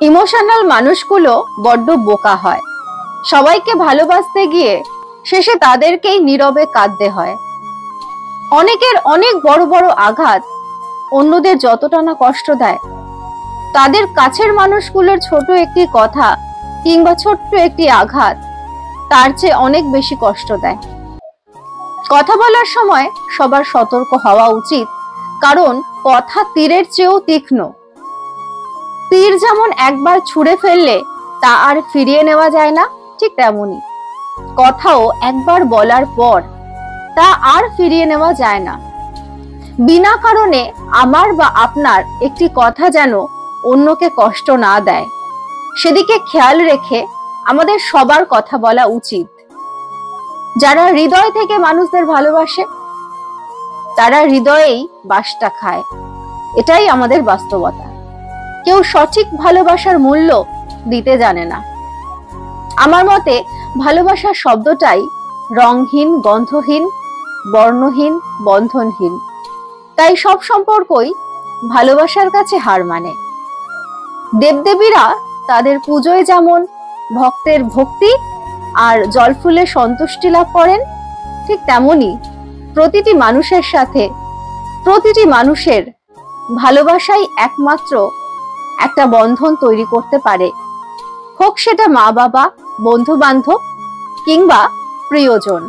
Emotional মানুষগুলো বড্ড বোকা হয়। সবাইকে ভালোবাসতে গিয়ে শেষে তাদেরকেই নীরবে কাঁদতে হয়। অনেকের অনেক বড় বড় আঘাত অন্যদের যতটা না কষ্ট দেয়, তাদের কাছের মানুষগুলোর ছোট একটি কথা কিংবা ছোট্ট একটি আঘাত তার চেয়ে অনেক বেশি কষ্ট দেয়। কথা বলার সময় সবার সতর্ক হওয়া উচিত, কারণ কথা তীরের চেয়েও তীক্ষ্ণ। তীর যেমন একবার ছুঁড়ে ফেললে তা আর ফিরিয়ে নেওয়া যায় না, ঠিক তেমনি কথাও একবার বলার পর তা আর ফিরিয়ে নেওয়া যায় না। বিনা কারণে আমার বা আপনার একটি কথা যেন অন্যকে কষ্ট না দেয়, সেদিকে খেয়াল রেখে আমাদের সবার কথা বলা উচিত। যারা হৃদয় থেকে মানুষদের ভালোবাসে তারা হৃদয়েই বাসটা খায়, এটাই আমাদের বাস্তবতা। কেউ সঠিক ভালোবাসার মূল্য দিতে জানে না। আমার মতে ভালোবাসা শব্দটাই রংহীন, গন্ধহীন, বর্ণহীন, বন্ধনহীন। তাই সব সম্পর্কই ভালোবাসার কাছে হার মানে। দেবদেবীরা তাদের পুজোয় যেমন ভক্তের ভক্তি আর জলফুলে সন্তুষ্টি লাভ করেন, ঠিক তেমনি প্রতিটি মানুষের সাথে প্রতিটি মানুষের ভালোবাসাই একমাত্র একটা বন্ধন তৈরি করতে পারে, হোক সেটা মা বাবা, বন্ধু বান্ধব কিংবা প্রিয়জন।